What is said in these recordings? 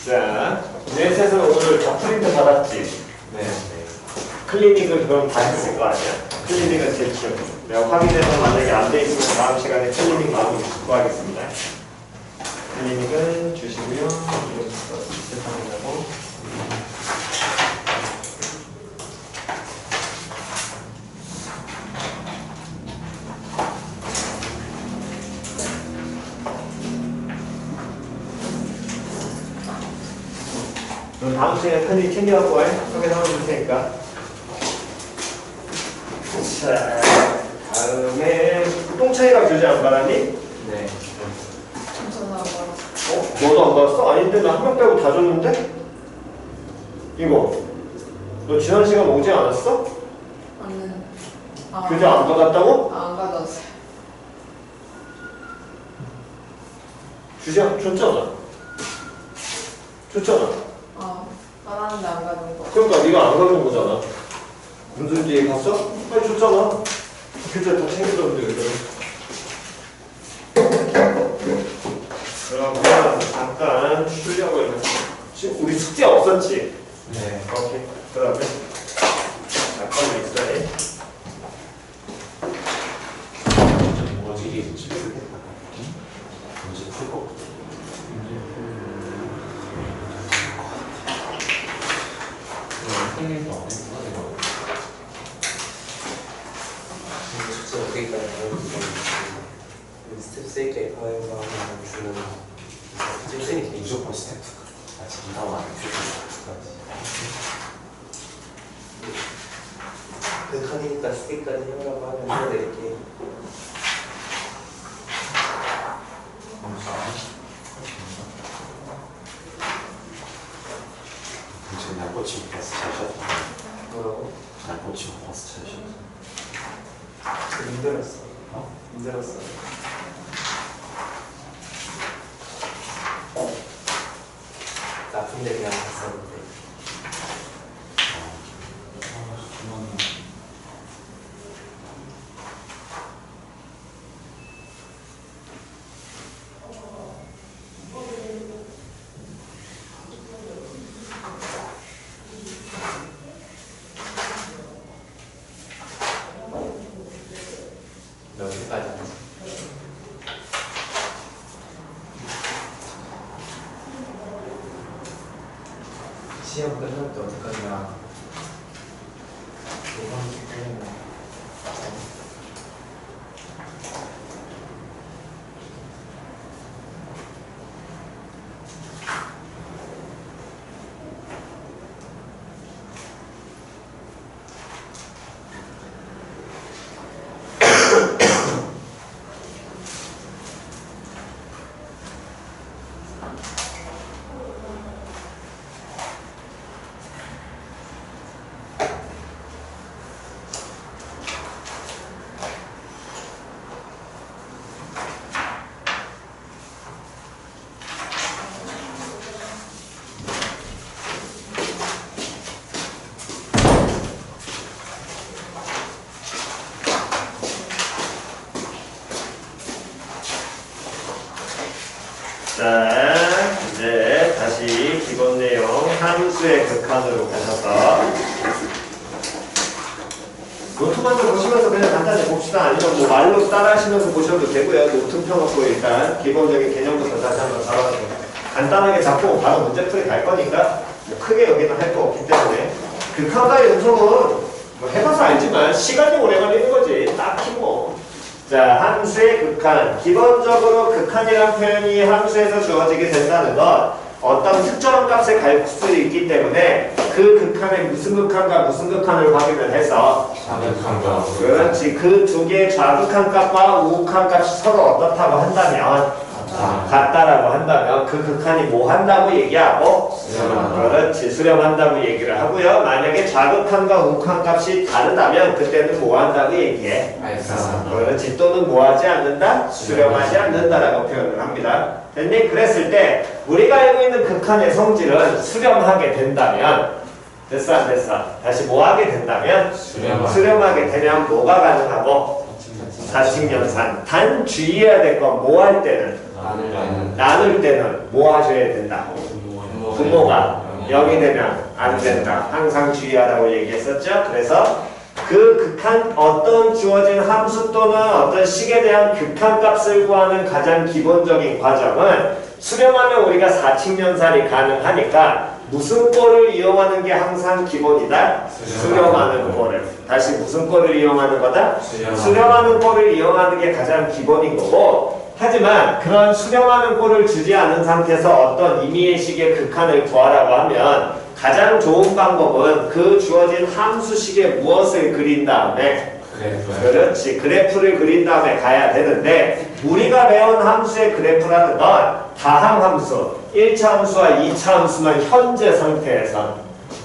자, 넷에서 오늘 다 프린트 받았지? 네. 클리닉을 그럼 다 했을 거 아니야? 클리닉은 제일 키워. 내가 확인해서 만약에 안 돼 있으면 다음 시간에 클리닉 마음을 구하겠습니다. 클리닉은 주시고요. 이거 세상이라고. 그럼 다음 시간에 클리닉 챙겨갖고 와. 확인하고 줄 테니까. 자, 다음에 똥차이가 교재 안 받았니? 네. 저는 안 받았어요. 너도 안 받았어? 아닌데 나 한 명 빼고 다 줬는데? 이거 너 지난 시간 오지 않았어? 아니. 교재 안 받았다고? 안 받았어요. 줬잖아. 줬잖아. 받았는데 안 받은 거. 그러니까 네가 안 가져온 거잖아. 무슨 소리 봤어? 빨리 줬잖아. 교재 다 챙겨줬는데 왜 그래? 그러면 잠깐 쉬려고 해서 지금 우리 숙제 없었지? 네. 오케이. 그 다음에 잠깐만 있어야 뭐지? 문제 풀고. 선생님도 안 했구나, 이거. 숙제 어디까지 스텝 3개 가위바위보 주는 선생님이 무조건 스태프. 아직 이다운 안 했을 그 칸이니까 3개까지 해보라고 하면 해드릴게. 지금 날 꽂히고 버스 잘 쉬었다. 뭐라고? 날 꽂히고 버스 잘 쉬었다. 힘들었어. 어? 힘들었어. 나쁜데 그냥 갔었는데. 여기까지. 시험 끝날 때 어떡하냐. 자, 이제 다시 기본 내용 함수의 극한으로 가셔서 노트만도 보시면서 그냥 간단히 봅시다. 아니면 뭐 말로 따라 하시면서 보셔도 되고요. 노트 펴놓고 일단 기본적인 개념부터 다시 한번 잡아서 간단하게 잡고 바로 문제풀이 갈 거니까 뭐 크게 여기는 할 거 없기 때문에 극한과 연속은 뭐 해봐서 알지만 시간이 오래 걸리는 거지. 딱히 뭐. 자, 함수의 극한. 기본적으로 극한이라는 표현이 함수에서 주어지게 된다는 건 어떤 특정한 값을 갈 수 있기 때문에 그 극한의 무슨 극한과 무슨 극한을 확인을 해서 자극한가. 그렇지. 그 두 개의 좌극한 값과 우극한 값이 서로 어떻다고 한다면 같다라고 한다면 그 극한이 뭐 한다고 얘기하고 수렴한다. 그렇지. 수렴한다고 얘기를 하고요. 만약에 좌극한과 우극한 값이 다르다면 그때는 뭐 한다고 얘기해? 알겠습니다. 그렇지. 또는 뭐 하지 않는다? 수렴하지 않는다라고 표현을 합니다. 됐니? 그랬을 때 우리가 알고 있는 극한의 성질은 수렴하게 된다면 됐어 안 됐어? 다시 뭐 하게 된다면 수렴하게 되면 뭐가 가능하고 사칙연산. 단 주의해야 될 건 뭐 할 때는 나눌 때는 뭐 하셔야 된다? 분모가 0이 되면 안 된다. 항상 주의하라고 얘기했었죠. 그래서 그 극한 어떤 주어진 함수 또는 어떤 식에 대한 극한값을 구하는 가장 기본적인 과정은 수렴하면 우리가 사칙연산이 가능하니까 무슨 꼴을 이용하는 게 항상 기본이다? 수렴하는 꼴을. 다시 무슨 꼴을 이용하는 거다? 수렴하는 꼴을 이용하는 게 가장 기본인 거고, 하지만 그런 수렴하는 꼴을 주지 않은 상태에서 어떤 임의의 식의 극한을 구하라고 하면 가장 좋은 방법은 그 주어진 함수식에 무엇을 그린 다음에 그렇지. 그래프를 그린 다음에 가야 되는데 우리가 배운 함수의 그래프라는 건 다항함수, 1차 함수와 2차 함수만 현재 상태에서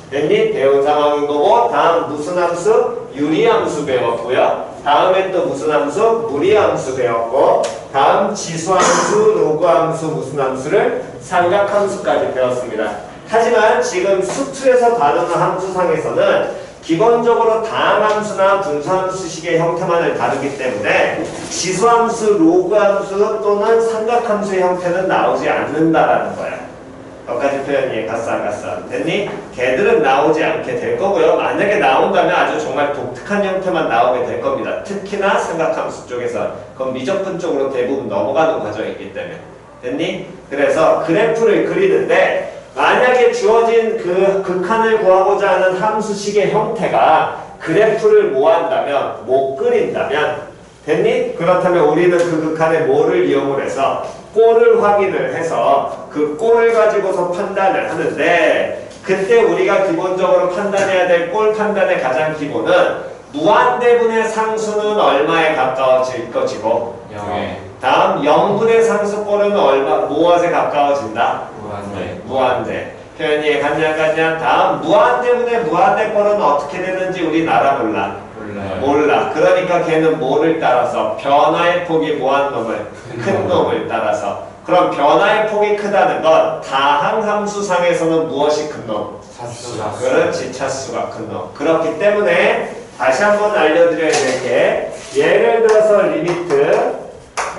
됐니? 배운 상황인 거고 다음 무슨 함수? 유리함수 배웠고요. 다음에 또 무슨 함수? 무리함수 배웠고 다음 지수함수, 로그함수, 무슨 함수를? 삼각함수까지 배웠습니다. 하지만 지금 수투에서 다루는 함수상에서는 기본적으로 다항함수나 분수함수식의 형태만을 다루기 때문에 지수함수, 로그함수 또는 삼각함수의 형태는 나오지 않는다라는 거야. 여기까지 표현이 갔어 안 갔어? 됐니? 걔들은 나오지 않게 될 거고요. 만약에 나온다면 아주 정말 독특한 형태만 나오게 될 겁니다. 특히나 삼각함수 쪽에서 그건 미적분 쪽으로 대부분 넘어가는 과정이기 때문에. 됐니? 그래서 그래프를 그리는데 만약에 주어진 그 극한을 구하고자 하는 함수식의 형태가 그래프를 못 한다면, 못 그린다면, 됐니? 그렇다면 우리는 그 극한에 뭐를 이용을 해서 꼴을 확인을 해서 그 꼴을 가지고서 판단을 하는데 그때 우리가 기본적으로 판단해야 될 꼴 판단의 가장 기본은 무한대분의 상수는 얼마에 가까워질 것이고 0에 다음 0분의 상수꼴은 무엇에 가까워진다? 무한대. 표현이 갔냐? 다음 무한대분의 무한대꼴은 어떻게 되는지 우린 알아 몰라? 몰라. 그러니까 걔는 뭐를 따라서? 변화의 폭이 뭐한 놈을? 큰 놈을 따라서. 그럼 변화의 폭이 크다는 건 다항함수상에서는 무엇이 큰 놈? 차수가. 그렇지. 차수가 큰 놈. 그렇기 때문에 다시 한번 알려드려야 될 게 예를 들어서 리미트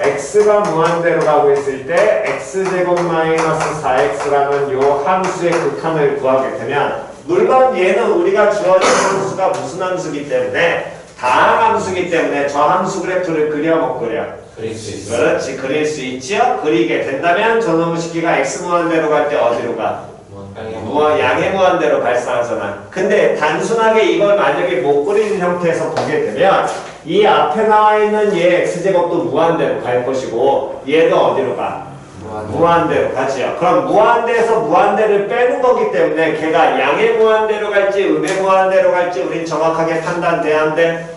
x가 무한대로 가고 있을 때 x제곱 마이너스 4x라는 요 함수의 극한을 구하게 되면 물론 얘는 우리가 주어진 함수가 무슨 함수기 때문에 다항함수기 때문에 저 함수 그래프를 그려 못 그려? 그릴 수 있어. 그렇지. 그릴 수 있지요? 그리게 된다면 저놈의 식기가 x 무한대로 갈 때 어디로 가? 양의 무한대로 발산하잖아. 근데 단순하게 이걸 만약에 못 그리는 형태에서 보게 되면 이 앞에 나와 있는 얘 x제곱도 무한대로 갈 것이고 얘도 어디로 가? 무한대로 가지요. 그럼 무한대에서 무한대를 빼는 거기 때문에 걔가 양의 무한대로 갈지 음의 무한대로 갈지 우린 정확하게 판단돼야 안 돼?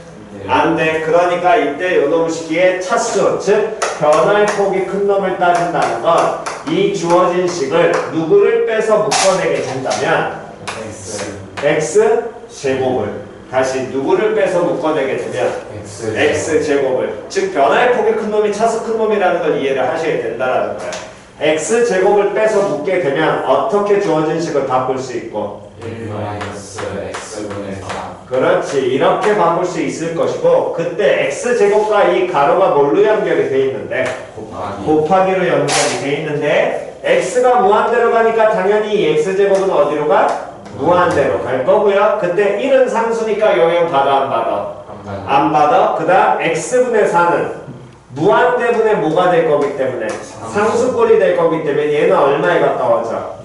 안 돼. 그러니까 이때 요놈 식기의 차수, 즉 변화의 폭이 큰 놈을 따진다는 건 이 주어진 식을 누구를 빼서 묶어내게 된다면 x제곱을 다시 누구를 빼서 묶어내게 되면 x제곱을 즉 변화의 폭이 큰 놈이 차수 큰 놈이라는 걸 이해를 하셔야 된다는 거야. x제곱을 빼서 묶게 되면 어떻게 주어진 식을 바꿀 수 있고 1-x분의 4. 그렇지. 이렇게 바꿀 수 있을 것이고 그때 x제곱과 이 가로가 뭘로 연결이 돼 있는데 곱하기로 연결이 돼 있는데 x가 무한대로 가니까 당연히 이 x제곱은 어디로 가? 무한대로 갈 거고요. 그때 1은 상수니까 영향 받아 안 받아? 안 받아. 그 다음 x분의 4는 무한대분의 뭐가 될 거기 때문에 상수꼴이 될 거기 때문에 얘는 얼마에 가까워져?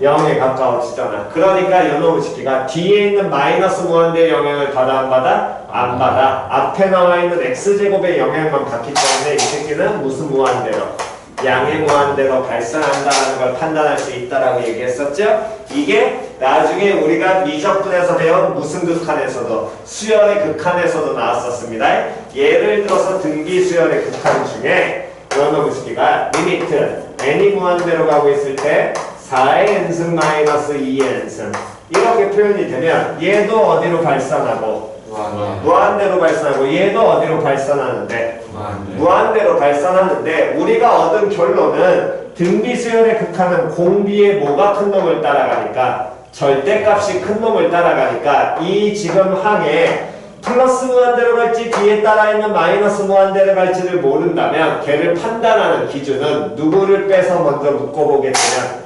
0에 가까워지잖아. 그러니까 요놈의 식기가 뒤에 있는 마이너스 무한대의 영향을 받아 안 받아? 안 받아. 앞에 나와 있는 x제곱의 영향만 받기 때문에 이 새끼는 무슨 무한대로? 양의 무한대로 발생한다는 걸 판단할 수 있다라고 얘기했었죠? 이게 나중에 우리가 미적분에서 배운 무슨 극한에서도 수열의 극한에서도 나왔었습니다. 예를 들어서 등비 수열의 극한 중에 요놈의 식기가 리미트 n이 무한대로 가고 있을 때 4의 n승 마이너스 2의 n승 이렇게 표현이 되면 얘도 어디로 발산하고 무한대로 발산하고 얘도 어디로 발산하는데 무한대로 발산하는데 우리가 얻은 결론은 등비수열의 극한은 공비의 뭐가 큰 놈을 따라가니까 절대값이 큰 놈을 따라가니까 이 지금 항에 플러스 무한대로 갈지 뒤에 따라 있는 마이너스 무한대로 갈지를 모른다면 걔를 판단하는 기준은 누구를 빼서 먼저 묶어보게 되면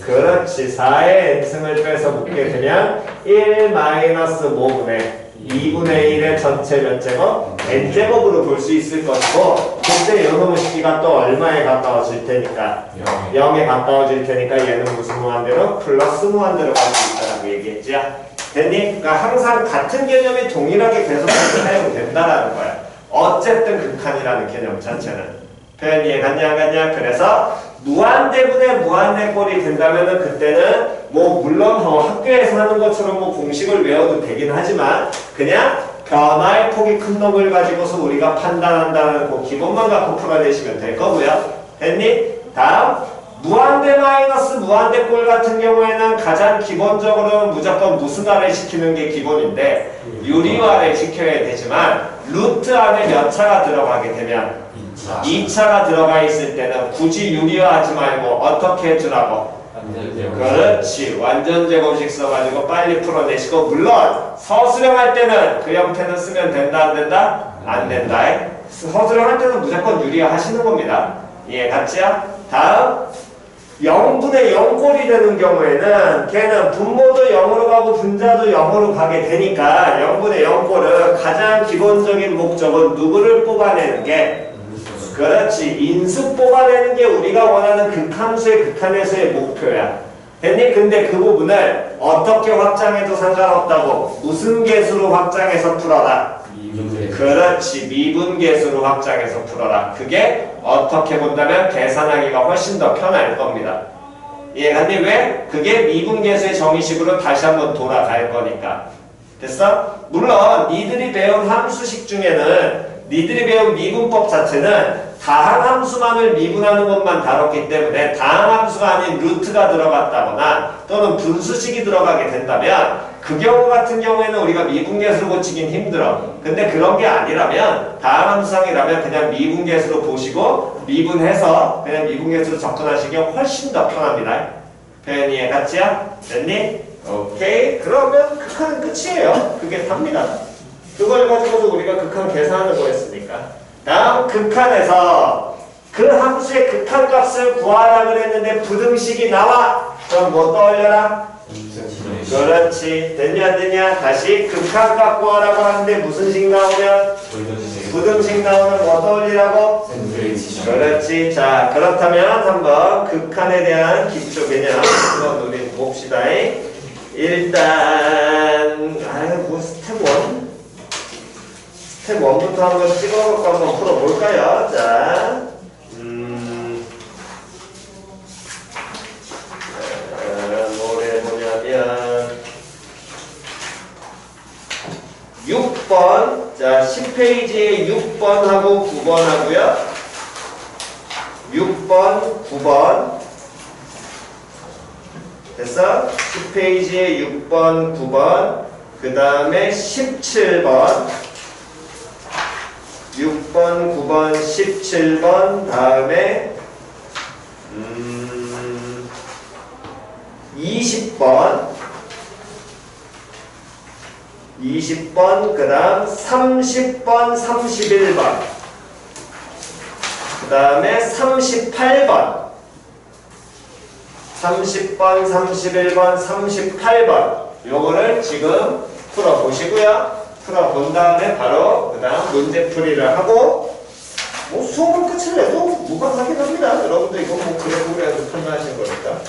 그렇지. 4의 n승을 빼서 묻게 되면 1 마이너스 5분의 2분의 1의 전체 몇 제곱? n제곱으로 볼 수 있을 것이고 그때 요놈의 식기가 또 얼마에 가까워질 테니까 0에 가까워질 테니까 얘는 무슨 무한대로? 플러스 무한대로 갈 수 있다라고 얘기했죠. 됐니? 그러니까 항상 같은 개념이 동일하게 계속 사용된다라는 거야. 어쨌든 극한이라는 개념 자체는. 표현 이해 갔냐 안 갔냐? 그래서 무한대분의 무한대꼴이 된다면은 그때는 뭐 물론 학교에서 하는 것처럼 뭐 공식을 외워도 되긴 하지만 그냥 변화의 폭이 큰 놈을 가지고서 우리가 판단한다는 그 기본만 갖고 풀어내시면 될 거고요. 됐니? 다음 무한대 마이너스 무한대꼴 같은 경우에는 가장 기본적으로 무조건 무슨 아래 시키는 게 기본인데 유리화를 시켜야 되지만 루트 안에 몇 차가 들어가게 되면 2차가 들어가 있을 때는 굳이 유리화하지 말고 어떻게 해주라고? 그렇지. 완전 제곱식 써가지고 빨리 풀어내시고 물론 서술형할 때는 그 형태는 쓰면 된다 안 된다? 안 된다. 서술형할 때는 무조건 유리화 하시는 겁니다. 이해 갔지요? 다음 0분의 0꼴이 되는 경우에는 걔는 분모도 0으로 가고 분자도 0으로 가게 되니까 0분의 0꼴은 가장 기본적인 목적은 누구를 뽑아내는 게 그렇지. 인수 뽑아내는 게 우리가 원하는 극함수의 극한에서의 목표야. 됐니? 근데 그 부분을 어떻게 확장해도 상관없다고 무슨 개수로 확장해서 풀어라? 그렇지. 미분계수로 확장해서 풀어라. 그게 어떻게 본다면 계산하기가 훨씬 더 편할 겁니다. 이해갔니? 왜? 그게 미분계수의 정의식으로 다시 한번 돌아갈 거니까. 됐어? 물론 니들이 배운 함수식 중에는 니들이 배운 미분법 자체는 다항함수만을 미분하는 것만 다뤘기 때문에 다항함수가 아닌 루트가 들어갔다거나 또는 분수식이 들어가게 된다면 그 경우 같은 경우에는 우리가 미분계수로 고치긴 힘들어. 근데 그런 게 아니라면 다항함수상이라면 그냥 미분계수로 보시고 미분해서 그냥 미분계수로 접근하시기 훨씬 더 편합니다. 표현 이해 갔지요? 됐니? 오케이. 그러면 극한은 끝이에요. 그게 답니다. 그걸 가지고서 우리가 극한 계산하는 거였으니까. 다음 극한에서 그 함수의 극한값을 구하라 그랬는데 부등식이 나와. 그럼 뭐 떠올려라? 그렇지. 됐냐 안 됐냐? 다시 극한값 구하라고 하는데 무슨 식 나오면? 부등식 나오면 뭐 떠올리라고? 그렇지. 자 그렇다면 한번 극한에 대한 기초 개념 한번 우리 봅시다. 일단 뭐 스텝 1? 스텝 1부터 한번 찍어갖고 한번 풀어볼까요? 자, 뭐래 뭐냐면 6번, 자 10페이지에 6번하고 9번 하고요. 6번, 9번 됐어? 10페이지에 6번, 9번 그 다음에 17번 6번, 9번, 17번 다음에 20번 20번 그 다음 30번, 31번 그 다음에 38번 30번, 31번, 38번 요거를 지금 풀어보시고요. 풀어본 다음에 바로 그 다음 문제풀이를 하고 뭐 수업은 끝을 내도 무방하긴 합니다. 여러분들 이거 뭐 그래 보려서 판단하신 거니까.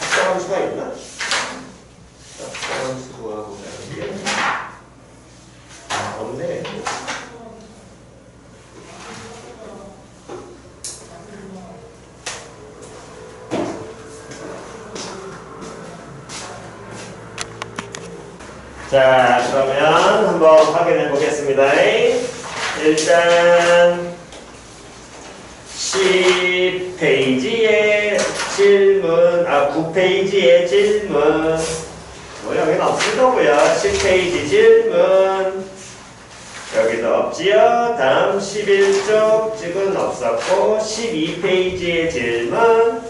특정한 수가 있나? 특정한 수 구하고 가는 게 없네. 자, 그러면 한번 확인해 보겠습니다. 일단 10페이지에 질문, 9페이지에 질문 뭐 여기는 없을 거고요. 10페이지 질문 여기도 없지요. 다음 11쪽 찍은 없었고 12페이지에 질문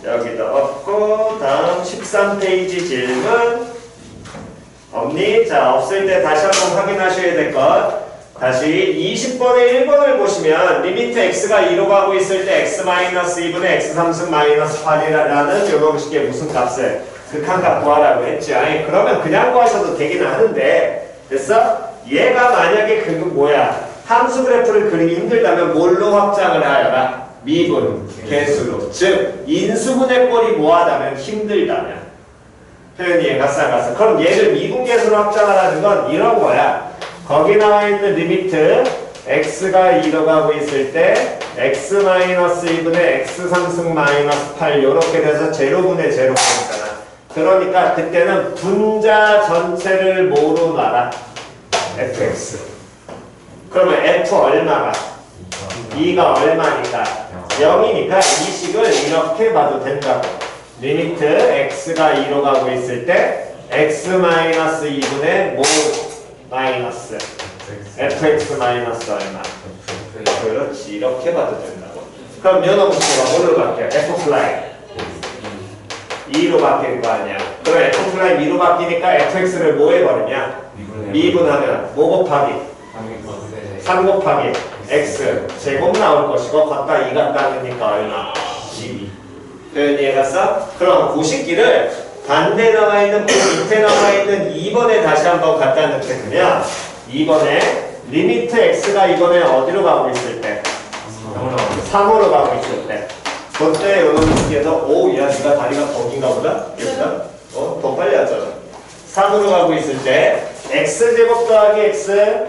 여기도 없고 다음 13페이지 질문 없니? 자, 없을 때 다시 한번 확인하셔야 될 것. 다시 20번에 1번을 보시면 리미트 x가 2로 가고 있을 때 x-2분의 x3승 마이너스 8이라는 요런 식의 무슨 값을 극한값 구하라고 했지. 아니 그러면 그냥 구하셔도 되기는 하는데 됐어? 얘가 만약에 그 뭐야 함수 그래프를 그리기 힘들다면 뭘로 확장을 하여라? 미분, 개수로. 즉 인수분해 꼴이 뭐하다면 힘들다면 표현이 얘가 싸가서 그럼 얘를 미분 개수로 확장하라는 건 이런 거야. 거기 나와 있는 리미트 x가 2로 가고 있을 때 x-2분의 x3승 마이너스 8 요렇게 돼서 제로분의 제로분이잖아. 그러니까 그때는 분자 전체를 뭐로 놔라? fx. 그러면 f 얼마가? 2가 얼마니까? 0이니까 이 식을 이렇게 봐도 된다고. 리미트 x가 2로 가고 있을 때 x-2분의 뭐 마이너스 fx 마이너스 얼마? 그렇지 이렇게 봐도 된다고. 그럼 면허부터가 뭘로 바뀌어? f 플라이 2로 바뀔 거 아니야. 그럼 f 플라이 2로 바뀌니까 fx를 뭐 해버리냐? 미분하면 뭐 곱하기? 3 곱하기 x 제곱 나올 것이고 걷다 2가 따르니까 얼마? 12. 표현이 해갔어? 그럼 고식기를 반대 나와 있는 밑에 나와 있는 2번에 다시 한번 갖다 넣게 되면 2번에 리미트 x가 이번에 어디로 가고 있을 때? 3으로 가고 있을 때 그때 이런 식에서 오, 야 네가 다리가 거긴가 보다? 여기다? 더 빨리 하잖아. 3으로 가고 있을 때 x제곱 더하기 x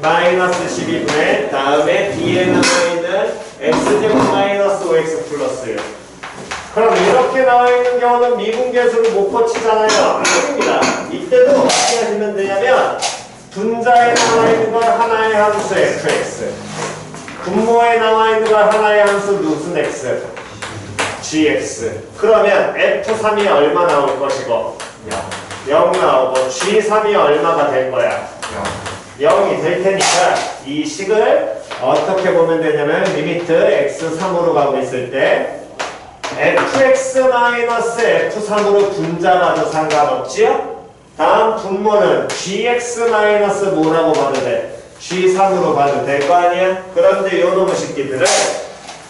마이너스 12분의 다음에 뒤에 남아있는 x제곱 마이너스 5x 플러스 1. 그럼 이렇게 나와있는 경우는 미분계수를 못 고치잖아요. 아닙니다. 이때도 어떻게 하시면 되냐면 분자에 나와있는 건 하나의 함수 fx 분모에 나와있는 건 하나의 함수 무슨 x gx. 그러면 f3이 얼마 나올 것이고 0 나오고 g3이 얼마가 될 거야? 0이 될 테니까 이 식을 어떻게 보면 되냐면 리미트 x3으로 가고 있을 때 fx-f3으로 분자라도 상관없지요? 다음 분모는 gx- 뭐라고 봐도 돼? g3으로 봐도 될 거 아니야? 그런데 요 놈의 식기들은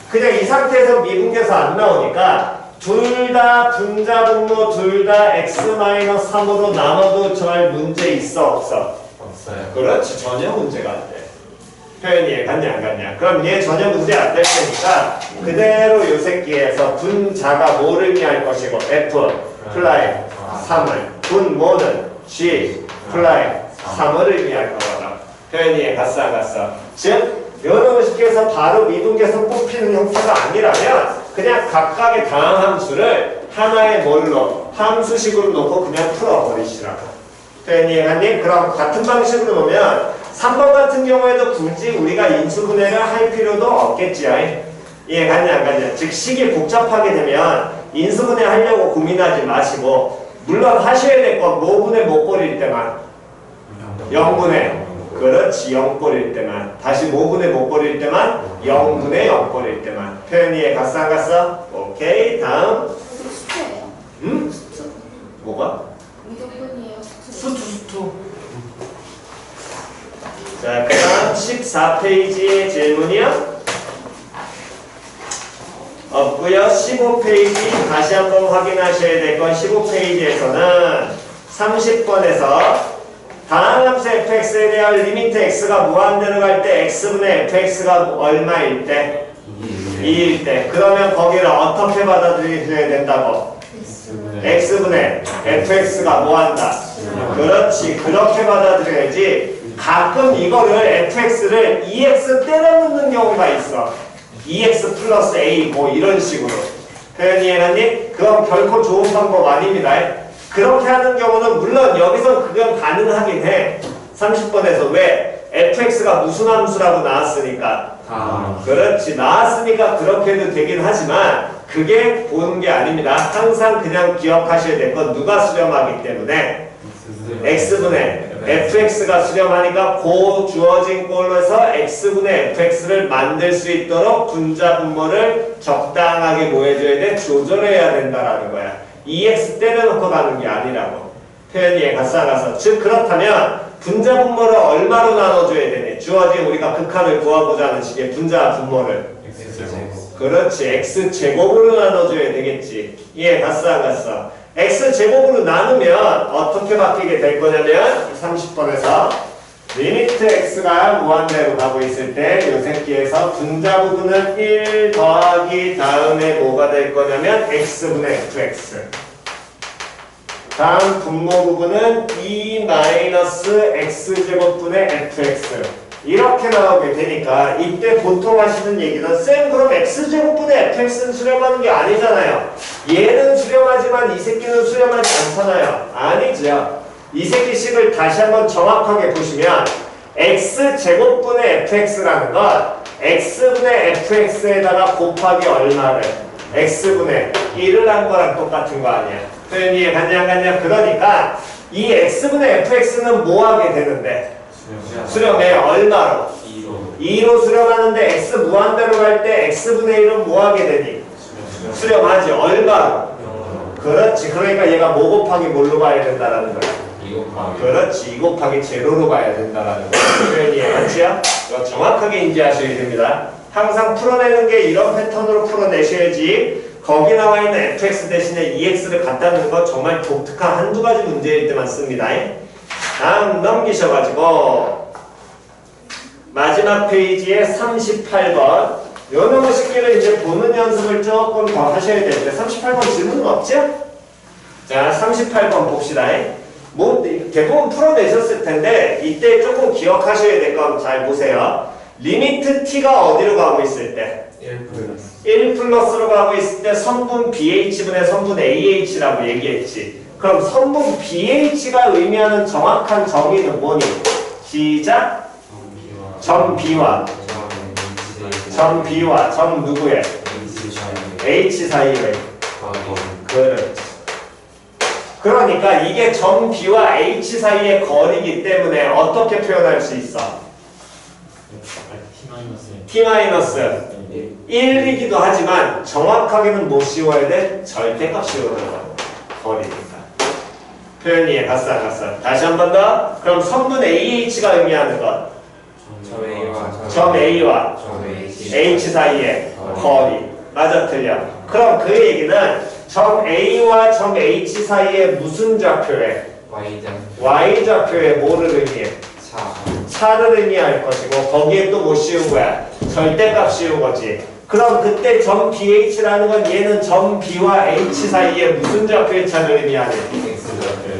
그냥 이 상태에서 미분계수 안 나오니까 둘 다 분자 분모 둘 다 x-3으로 나눠도 절 문제 있어 없어? 없어요. 그렇지 전혀 문제가 안 돼. 표현이 갔냐 안 갔냐? 그럼 얘 전혀 문제 안 될 테니까 그대로 요 새끼에서 분자가 뭐를 의미할 것이고 f 플라이 3을 분모는 g 플라이 3을 의미할 거거든. 표현이 갔어 안 갔어? 즉 여러 식에서 바로 미분계수 뽑히는 형태가 아니라면 그냥 각각의 다항 함수를 하나의 뭘로 함수식으로 놓고 그냥 풀어버리시라고. 표현이 갔니? 그럼 같은 방식으로 놓으면 3번 같은 경우에도 굳이 우리가 인수분해를 할 필요도 없겠지. 이해 갔냐 안 갔냐? 즉 식이 복잡하게 되면 인수분해 하려고 고민하지 마시고 물론 하셔야 될 건 뭐분의 뭐꼴일 때만 0분의 그렇지 0꼴일 때만 다시 뭐분의 뭐꼴일 때만 0분의 0꼴일 때만. 표현이 갔어 안 갔어? 오케이 다음 수투예요. 응? 수투. 뭐가? 미적분이에요. 수투. 수투. 자, 그 다음 14페이지의 질문이요? 없고요. 15페이지 다시 한번 확인하셔야 될 건 15페이지에서는 30번에서 다항 함수 fx에 대한 리미트 x가 무한대로 갈 때 x분의 fx가 얼마일 때? 2일 때. 그러면 거기를 어떻게 받아들여야 된다고? x분의 fx가 뭐한다? 그렇지. 그렇게 받아들여야지. 가끔 이거를 fx를 2x 때려 넣는 경우가 있어. 2x 플러스 a 뭐 이런 식으로. 표현이 이해갔니? 그건 결코 좋은 방법 아닙니다. 그렇게 하는 경우는 물론 여기서 그건 가능하긴 해. 30번에서 왜? fx가 무슨 함수라고 나왔으니까. 그렇지. 나왔으니까 그렇게 해도 되긴 하지만 그게 보는 게 아닙니다. 항상 그냥 기억하셔야 될 건 누가 수렴하기 때문에 x분의 fx가 수렴하니까 그 주어진 꼴로서 x분의 fx를 만들 수 있도록 분자 분모를 적당하게 뭐 해줘야 돼? 조절해야 된다라는 거야. 2x 때려놓고 가는 게 아니라고. 표현이 갔어 안 갔어? 즉 그렇다면 분자 분모를 얼마로 나눠줘야 되니? 주어진 우리가 극한을 구하고자 하는 식의 분자 분모를. X제곱. 그렇지. x제곱으로 나눠줘야 되겠지. 이해 갔어 안 갔어? x제곱으로 나누면 어떻게 바뀌게 될 거냐면 30번에서 리미트 x가 무한대로 가고 있을 때 이 새끼에서 분자 부분은 1 더하기 다음에 뭐가 될 거냐면 x분의 fx. 다음 분모 부분은 2 마이너스 x제곱분의 fx. 이렇게 나오게 되니까 이때 보통 하시는 얘기는 쌤 그럼 x제곱분의 fx는 수렴하는 게 아니잖아요. 얘는 수렴하지만 이 새끼는 수렴하지 않잖아요. 아니죠. 이 새끼식을 다시 한번 정확하게 보시면 x제곱분의 fx라는 건 x분의 fx에다가 곱하기 얼마를 x분의 1을 한 거랑 똑같은 거 아니야. 표현 이해 갔냐 안 갔냐. 그러니까 이 x분의 fx는 뭐 하게 되는데 수렴해 얼마로? 2로 수렴하는데 x 무한대로 갈 때 x분의 1은 뭐 하게 되니? 수렴하지. 얼마로? 그렇지. 그러니까 얘가 뭐 곱하기 뭘로 가야 된다라는 거야. 2 곱하기. 그렇지. 2 곱하기 제로로 가야 된다라는 거야. 표현이 맞지요? 이거 정확하게 인지하셔야 됩니다. 항상 풀어내는 게 이런 패턴으로 풀어내셔야지. 거기 나와 있는 fx 대신에 ex를 갖다 놓는 건 정말 독특한 한두 가지 문제일 때만 씁니다. 다음 넘기셔가지고 마지막 페이지에 38번 요 놈의 식기를 이제 보는 연습을 조금 더 하셔야 되는데 38번 질문은 없죠? 자 38번 봅시다. 뭐 대부분 풀어내셨을 텐데 이때 조금 기억하셔야 될 거 잘 보세요. 리미트 t가 어디로 가고 있을 때? 1 플러스로 가고 있을 때 선분 BH분의 선분 AH라고 얘기했지. 그럼 선분 BH가 의미하는 정확한 정의는 뭐니? 시작! 점 B와 점 B와 점 누구의? H 사이의. 그렇지. 그러니까 이게 점 B와 H 사이의 거리이기 때문에 어떻게 표현할 수 있어? T-1이기도 하지만 정확하게는 못 씌워야 돼? 절대값 씌워야 돼. 거리니까. 표현 이해 갔어 안 갔어? 다시 한 번 더. 그럼 선분 AH가 의미하는 것. 점 A와 H 사이의 거리. 맞아 틀려? 그럼 그 얘기는 점 A와 점 H 사이에 무슨 좌표에? Y좌표에 뭐를 의미해? 차를 의미할 것이고 거기에 또 뭐 씌운 거야? 절대값 씌운 거지. 그럼 그때 점 BH라는 건 얘는 점 B와 H 사이에 무슨 좌표의 차를 의미하니?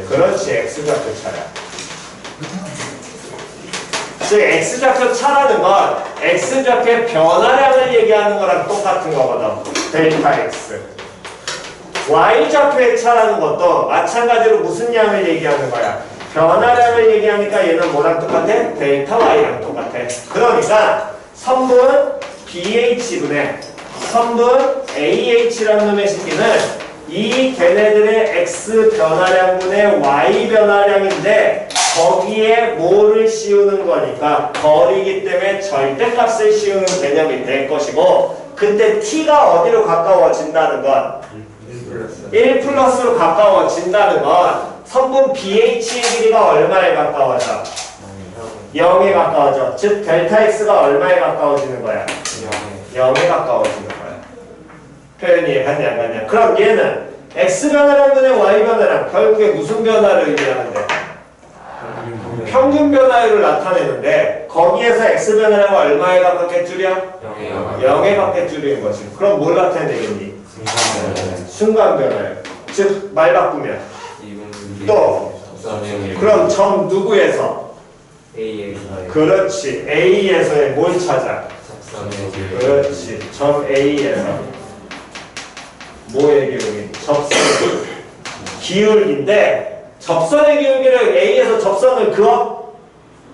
그렇지. X좌표 차야. 즉 X좌표 차라는 건 X좌표의 변화량을 얘기하는 거랑 똑같은 거거든. 델타 X. Y좌표의 차라는 것도 마찬가지로 무슨 양을 얘기하는 거야? 변화량을 얘기하니까 얘는 뭐랑 똑같아? 델타 Y랑 똑같아. 그러니까 선분 BH분의 선분 AH라는 놈의 식기는 이 걔네들의 X 변화량분의 Y 변화량인데 거기에 뭐를 씌우는 거니까 거리이기 때문에 절대값을 씌우는 개념이 될 것이고 그때 T가 어디로 가까워진다는 건 1 플러스로 가까워진다는 건 선분 BH의 길이가 얼마에 가까워져? 0에 가까워져. 즉 델타 X가 얼마에 가까워지는 거야? 0에 가까워지는 거야. 표현이 갔냐 안 갔냐? 그럼 얘는 X 변화량분의 Y 변화량 결국에 무슨 변화를 의미하는데? 평균 변화율을 나타내는데 거기에서 X 변화량을 얼마에 가깝게 줄여? 0에 가깝게 줄이는 거지. 그럼 뭘 나타내겠니? 순간 변화율. 즉 말 바꾸면 또 그럼 점 누구에서? 그렇지. A에서의 뭘 찾아? 그렇지. 점 A에서 뭐의 기울기? 접선의 기울기인데 접선의 기울기를 A에서 접선을 그어?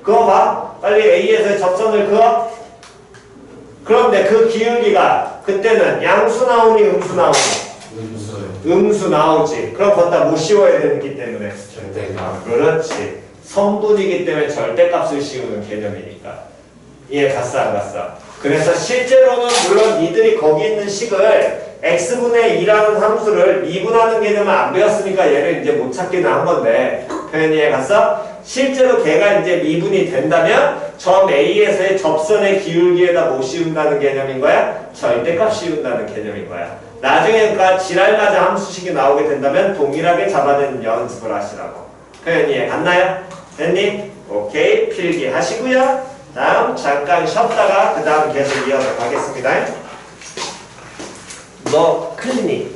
그어봐. 빨리 A에서 접선을 그어? 그런데 그 기울기가 그때는 양수 나오니 음수 나오니? 음수 나오지. 그럼 거기다 못 씌워야 되기 때문에 그렇지. 선분이기 때문에 절대값을 씌우는 개념이니까. 이해 갔어 안 갔어? 그래서 실제로는 물론 니들이 거기 있는 식을 x분의 2라는 함수를 미분하는 개념을 안 배웠으니까 얘를 이제 못 찾기는 한 건데 표현이 해갔어? 실제로 걔가 이제 미분이 된다면 점 A에서의 접선의 기울기에다 못 씌운다는 개념인 거야? 절대값 씌운다는 개념인 거야. 나중에 그러니까 지랄맞은 함수식이 나오게 된다면 동일하게 잡아내는 연습을 하시라고. 표현이 이해 갔나요? 됐니? 오케이, 필기하시고요. 다음 잠깐 쉬었다가 그 다음 계속 이어서 가겠습니다. 너 클리닉